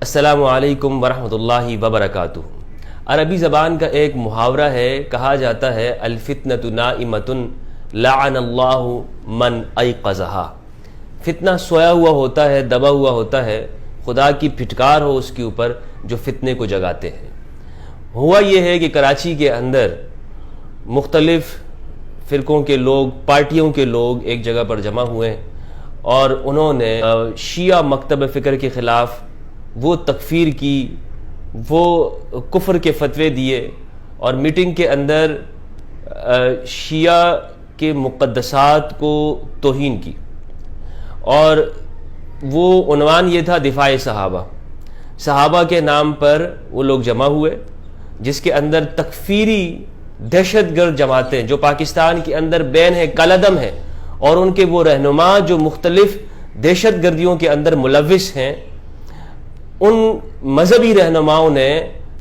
السلام علیکم ورحمۃ اللہ وبرکاتہ۔ عربی زبان کا ایک محاورہ ہے، کہا جاتا ہے الفتنۃ نائمۃ لعن اللہ من ایقظھا۔ فتنہ سویا ہوا ہوتا ہے، دبا ہوا ہوتا ہے، خدا کی پھٹکار ہو اس کے اوپر جو فتنے کو جگاتے ہیں۔ ہوا یہ ہے کہ کراچی کے اندر مختلف فرقوں کے لوگ، پارٹیوں کے لوگ ایک جگہ پر جمع ہوئے اور انہوں نے شیعہ مکتب فکر کے خلاف وہ تکفیر کی، وہ کفر کے فتوے دیے اور میٹنگ کے اندر شیعہ کے مقدسات کو توہین کی، اور وہ عنوان یہ تھا دفاع صحابہ۔ صحابہ کے نام پر وہ لوگ جمع ہوئے، جس کے اندر تکفیری دہشت گرد جماعتیں جو پاکستان کے اندر بین ہے، کالعدم ہے، اور ان کے وہ رہنما جو مختلف دہشت گردیوں کے اندر ملوث ہیں، ان مذہبی رہنماؤں نے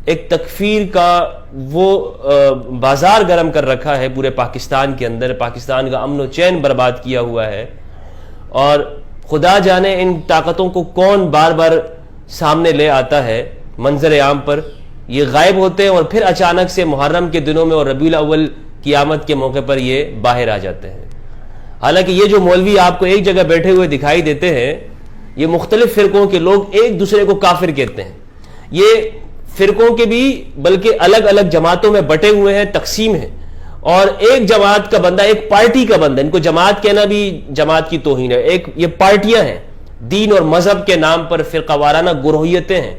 ایک تکفیر کا وہ بازار گرم کر رکھا ہے پورے پاکستان کے اندر۔ پاکستان کا امن و چین برباد کیا ہوا ہے، اور خدا جانے ان طاقتوں کو کون بار بار سامنے لے آتا ہے منظر عام پر۔ یہ غائب ہوتے ہیں اور پھر اچانک سے محرم کے دنوں میں اور ربیع الاول کی آمد کے موقع پر یہ باہر آ جاتے ہیں۔ حالانکہ یہ جو مولوی آپ کو ایک جگہ بیٹھے ہوئے دکھائی دیتے ہیں، یہ مختلف فرقوں کے لوگ ایک دوسرے کو کافر کہتے ہیں۔ یہ فرقوں کے بھی بلکہ الگ الگ جماعتوں میں بٹے ہوئے ہیں، تقسیم ہیں، اور ایک جماعت کا بندہ، ایک پارٹی کا بندہ، ان کو جماعت کہنا بھی جماعت کی توہین ہے، یہ پارٹیاں ہیں، دین اور مذہب کے نام پر فرقہ وارانہ گروہیتیں ہیں،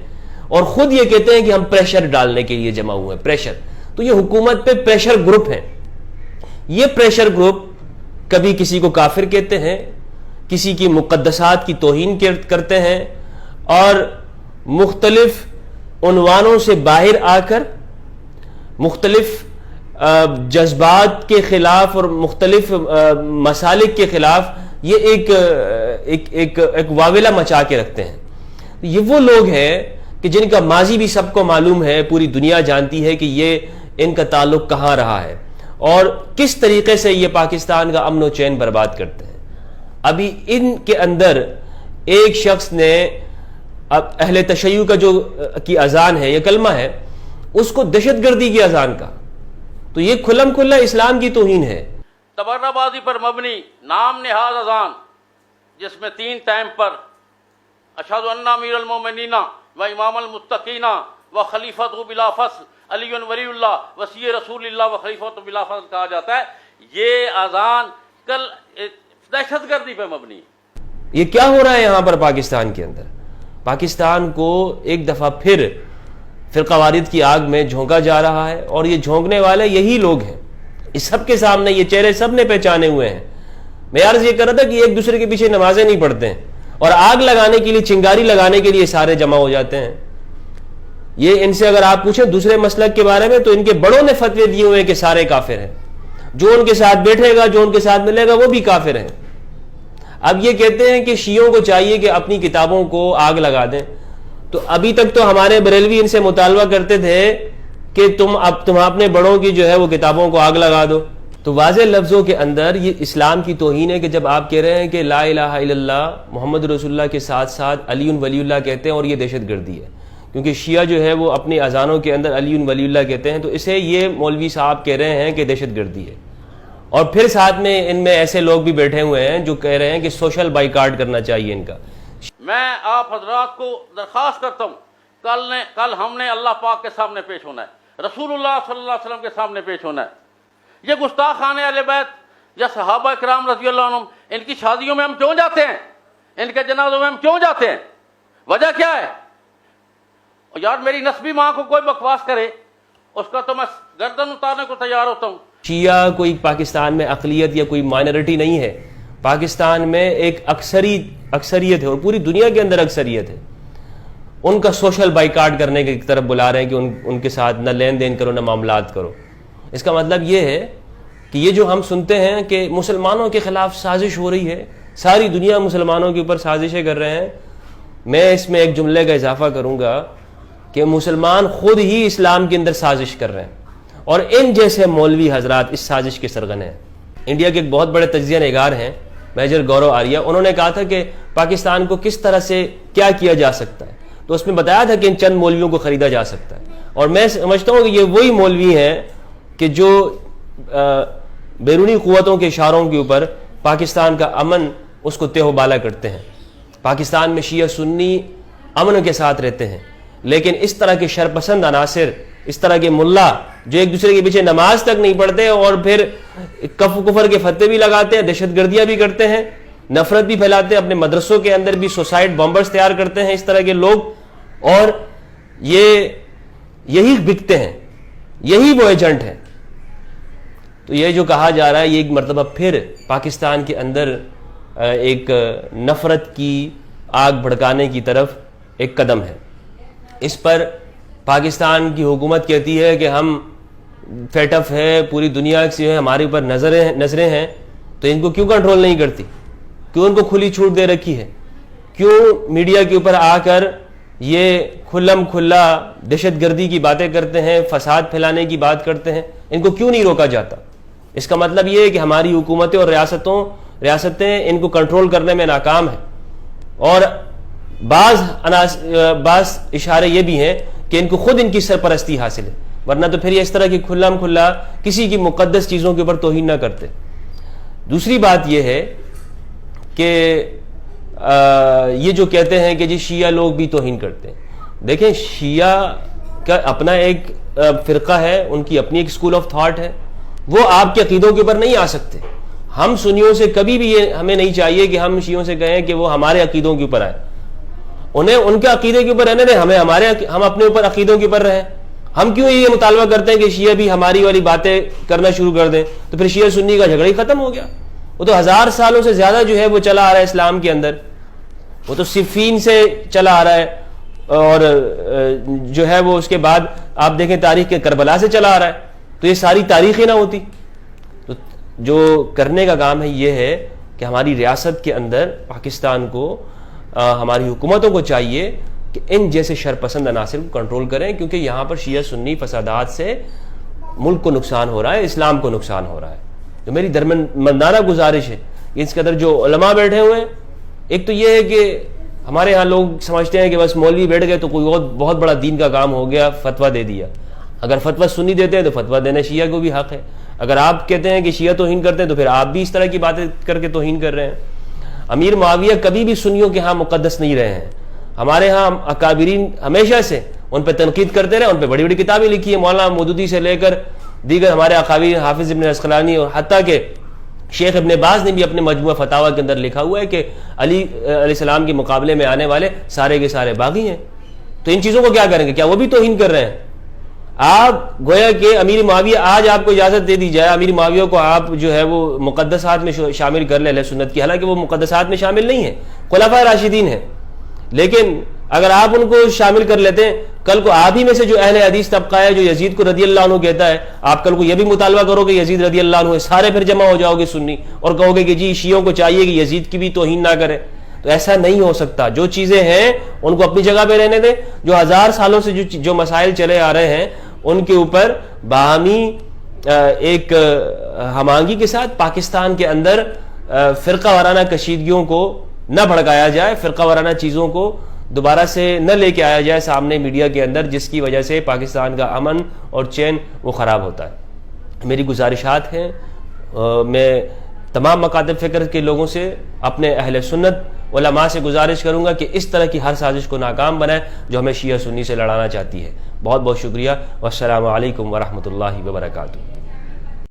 اور خود یہ کہتے ہیں کہ ہم پریشر ڈالنے کے لیے جمع ہوئے ہیں۔ پریشر تو یہ حکومت پہ پریشر گروپ ہیں۔ یہ پریشر گروپ کبھی کسی کو کافر کہتے ہیں، کسی کی مقدسات کی توہین کرتے ہیں، اور مختلف عنوانوں سے باہر آ کر مختلف جذبات کے خلاف اور مختلف مسالک کے خلاف یہ ایک واویلا مچا کے رکھتے ہیں۔ یہ وہ لوگ ہیں کہ جن کا ماضی بھی سب کو معلوم ہے، پوری دنیا جانتی ہے کہ یہ ان کا تعلق کہاں رہا ہے اور کس طریقے سے یہ پاکستان کا امن و چین برباد کرتے ہیں۔ ابھی ان کے اندر ایک شخص نے اہل تشیع کا جو کی اذان ہے، یہ کلمہ ہے، اس کو دہشت گردی کی اذان کا، تو یہ کھلم کھلا اسلام کی توہین ہے۔ تبرہ بازی پر مبنی نام نہاد اذان، جس میں 3 ٹائم پر اشہد ان امیر المومنین و امام المتقین و خلیفۃ بلا فصل علی ولی اللہ وصی رسول اللہ و خلیفۃ بلا فصل کہا جاتا ہے، یہ اذان کل دہشت گردی پہ مبنی ہے۔ یہ کیا ہو رہا ہے یہاں پر پاکستان کے اندر؟ پاکستان کو ایک دفعہ پھر فرقہ واریت کی آگ میں جھونکا جا رہا ہے، اور یہ جھونکنے والے یہی لوگ ہیں۔ اس سب کے سامنے یہ چہرے سب نے پہچانے ہوئے ہیں۔ میں عرض یہ کر رہا تھا کہ ایک دوسرے کے پیچھے نمازیں نہیں پڑھتے ہیں، اور آگ لگانے کے لیے، چنگاری لگانے کے لیے سارے جمع ہو جاتے ہیں۔ یہ ان سے اگر آپ پوچھیں دوسرے مسلک کے بارے میں، تو ان کے بڑوں نے فتوے دیے ہوئے ہیں کہ سارے کافر ہیں، جو ان کے ساتھ بیٹھے گا، جو ان کے ساتھ ملے گا، وہ بھی کافر ہیں۔ اب یہ کہتے ہیں کہ شیعوں کو چاہیے کہ اپنی کتابوں کو آگ لگا دیں، تو ابھی تک تو ہمارے بریلوی ان سے مطالبہ کرتے تھے کہ تم اپنے بڑوں کی جو ہے وہ کتابوں کو آگ لگا دو۔ تو واضح لفظوں کے اندر یہ اسلام کی توہین ہے کہ جب آپ کہہ رہے ہیں کہ لا الہ الا اللہ محمد رسول اللہ کے ساتھ ساتھ علی ولی اللہ کہتے ہیں، اور یہ دہشت گردی ہے، کیونکہ شیعہ جو ہے وہ اپنی اذانوں کے اندر علی ولی اللہ کہتے ہیں، تو اسے یہ مولوی صاحب کہہ رہے ہیں کہ دہشت گردی ہے۔ اور پھر ساتھ میں ان میں ایسے لوگ بھی بیٹھے ہوئے ہیں جو کہہ رہے ہیں کہ سوشل بائیکاٹ کرنا چاہیے ان کا۔ میں آپ حضرات کو درخواست کرتا ہوں، کل ہم نے اللہ پاک کے سامنے پیش ہونا ہے، رسول اللہ صلی اللہ علیہ وسلم کے سامنے پیش ہونا ہے۔ یہ گستاخان اہل بیت یا صحابہ کرام رضی اللہ عنہم، ان کی شادیوں میں ہم کیوں جاتے ہیں؟ ان کے جنازوں میں ہم کیوں جاتے ہیں؟ وجہ کیا ہے؟ یار میری نسبی ماں کو کوئی بکواس کرے، اس کا تو میں گردن اتارنے کو تیار ہوتا ہوں۔ شیعہ کوئی پاکستان میں اقلیت یا کوئی مائنورٹی نہیں ہے، پاکستان میں ایک اکثریت ہے، اور پوری دنیا کے اندر اکثریت ہے۔ ان کا سوشل بائیکاٹ کرنے کی طرف بلا رہے ہیں کہ ان کے ساتھ نہ لین دین کرو، نہ معاملات کرو۔ اس کا مطلب یہ ہے کہ یہ جو ہم سنتے ہیں کہ مسلمانوں کے خلاف سازش ہو رہی ہے، ساری دنیا مسلمانوں کے اوپر سازشیں کر رہے ہیں، میں اس میں ایک جملے کا اضافہ کروں گا کہ مسلمان خود ہی اسلام کے اندر سازش کر رہے ہیں، اور ان جیسے مولوی حضرات اس سازش کے سرغن ہیں۔ انڈیا کے ایک بہت بڑے تجزیہ نگار ہیں میجر گورو آریہ، انہوں نے کہا تھا کہ پاکستان کو کس طرح سے کیا کیا جا سکتا ہے، تو اس میں بتایا تھا کہ ان چند مولویوں کو خریدا جا سکتا ہے، اور میں سمجھتا ہوں کہ یہ وہی مولوی ہیں کہ جو بیرونی قوتوں کے اشاروں کے اوپر پاکستان کا امن اس کو تہ و بالا کرتے ہیں۔ پاکستان میں شیعہ سنی امن کے ساتھ رہتے ہیں، لیکن اس طرح کے شرپسند عناصر، اس طرح کے ملا جو ایک دوسرے کے پیچھے نماز تک نہیں پڑھتے اور پھر کفر کے فتوے بھی لگاتے ہیں، دہشت گردیاں بھی کرتے ہیں، نفرت بھی پھیلاتے ہیں، اپنے مدرسوں کے اندر بھی سوسائڈ بمبرز تیار کرتے ہیں، اس طرح کے لوگ، اور یہی بکتے ہیں، یہی وہ ایجنٹ ہیں۔ تو یہ جو کہا جا رہا ہے یہ ایک مرتبہ پھر پاکستان کے اندر ایک نفرت کی آگ بھڑکانے کی طرف ایک قدم ہے۔ اس پر پاکستان کی حکومت کہتی ہے کہ ہم فیٹ اف ہے، پوری دنیا سے ہمارے اوپر نظریں ہیں، تو ان کو کیوں کنٹرول نہیں کرتی؟ کیوں ان کو کھلی چھوٹ دے رکھی ہے؟ کیوں میڈیا کے اوپر آ کر یہ کھلم کھلا دہشت گردی کی باتیں کرتے ہیں، فساد پھیلانے کی بات کرتے ہیں؟ ان کو کیوں نہیں روکا جاتا؟ اس کا مطلب یہ ہے کہ ہماری حکومتیں اور ریاستیں ان کو کنٹرول کرنے میں ناکام ہیں، اور بعض اشارے یہ بھی ہیں کہ ان کو خود ان کی سرپرستی حاصل ہے، ورنہ تو پھر یہ اس طرح کی کھلم کھلا کسی کی مقدس چیزوں کے اوپر توہین نہ کرتے۔ دوسری بات یہ ہے کہ یہ جو کہتے ہیں کہ جی شیعہ لوگ بھی توہین کرتے ہیں، دیکھیں شیعہ کا اپنا ایک فرقہ ہے، ان کی اپنی ایک اسکول آف تھاٹ ہے، وہ آپ کے عقیدوں کے اوپر نہیں آ سکتے۔ ہم سنیوں سے کبھی بھی یہ ہمیں نہیں چاہیے کہ ہم شیعوں سے کہیں کہ وہ ہمارے عقیدوں کے اوپر آئے، انہیں ان کے عقیدے کے اوپر رہنے دیں، ہم اپنے اوپر عقیدوں کے اوپر رہیں۔ ہم کیوں یہ مطالبہ کرتے ہیں کہ شیعہ بھی ہماری والی باتیں کرنا شروع کر دیں؟ تو پھر شیعہ سنی کا جھگڑا ہی ختم ہو گیا۔ وہ تو 1000 سالوں سے زیادہ جو ہے وہ چلا آ رہا ہے اسلام کے اندر، وہ تو صفین سے چلا آ رہا ہے، اور جو ہے وہ اس کے بعد آپ دیکھیں تاریخ کے کربلا سے چلا آ رہا ہے، تو یہ ساری تاریخ ہی نہ ہوتی۔ تو جو کرنے کا کام ہے یہ ہے کہ ہماری ریاست کے اندر پاکستان کو ہماری حکومتوں کو چاہیے کہ ان جیسے شرپسند عناصر کو کنٹرول کریں، کیونکہ یہاں پر شیعہ سنی فسادات سے ملک کو نقصان ہو رہا ہے، اسلام کو نقصان ہو رہا ہے۔ تو میری درمندانہ گزارش ہے کہ اس کے اندر جو علماء بیٹھے ہوئے ہیں، ایک تو یہ ہے کہ ہمارے ہاں لوگ سمجھتے ہیں کہ بس مولوی بیٹھ گئے تو کوئی بہت بڑا دین کا کام ہو گیا، فتویٰ دے دیا۔ اگر فتویٰ سنی دیتے ہیں تو فتویٰ دینا شیعہ کو بھی حق ہے۔ اگر آپ کہتے ہیں کہ شیعہ توہین کرتے ہیں تو پھر آپ بھی اس طرح کی باتیں کر کے توہین کر رہے ہیں۔ امیر معاویہ کبھی بھی سنیوں کے ہاں مقدس نہیں رہے ہیں، ہمارے ہاں اکابرین ہمیشہ سے ان پہ تنقید کرتے رہے، ان پہ بڑی بڑی کتابیں لکھی ہیں، مولانا مودودی سے لے کر دیگر ہمارے اکابرین، حافظ ابن عسقلانی، اور حتیٰ کہ شیخ ابن باز نے بھی اپنے مجموعہ فتاویٰ کے اندر لکھا ہوا ہے کہ علی علیہ السلام کے مقابلے میں آنے والے سارے کے سارے باغی ہیں۔ تو ان چیزوں کو کیا کریں گے؟ کیا وہ بھی توہین کر رہے ہیں؟ آپ گویا کہ امیر معاویہ آج آپ کو اجازت دے دی جائے، امیر معاویہ کو آپ جو ہے وہ مقدسات میں شامل کر لیں اہل سنت کی، حالانکہ وہ مقدسات میں شامل نہیں ہیں، خلفائے راشدین ہیں، لیکن اگر آپ ان کو شامل کر لیتے ہیں، کل کو آپ ہی میں سے جو اہل حدیث طبقہ ہے جو یزید کو رضی اللہ عنہ کہتا ہے، آپ کل کو یہ بھی مطالبہ کرو کہ یزید رضی اللہ عنہ، سارے پھر جمع ہو جاؤ گے سنی اور کہو گے کہ جی شیعوں کو چاہیے کہ یزید کی بھی توہین نہ کرے۔ تو ایسا نہیں ہو سکتا۔ جو چیزیں ہیں ان کو اپنی جگہ پہ رہنے دیں، جو 1000 سالوں سے جو مسائل چلے آ رہے ہیں ان کے اوپر باہمی ایک ہم آہنگی کے ساتھ پاکستان کے اندر فرقہ وارانہ کشیدگیوں کو نہ بھڑکایا جائے، فرقہ وارانہ چیزوں کو دوبارہ سے نہ لے کے آیا جائے سامنے میڈیا کے اندر، جس کی وجہ سے پاکستان کا امن اور چین وہ خراب ہوتا ہے۔ میری گزارشات ہیں، میں تمام مکاتب فکر کے لوگوں سے، اپنے اہل سنت علماء سے گزارش کروں گا کہ اس طرح کی ہر سازش کو ناکام بنائیں جو ہمیں شیعہ سنی سے لڑانا چاہتی ہے۔ بہت بہت شکریہ، والسلام علیکم ورحمۃ اللہ وبرکاتہ۔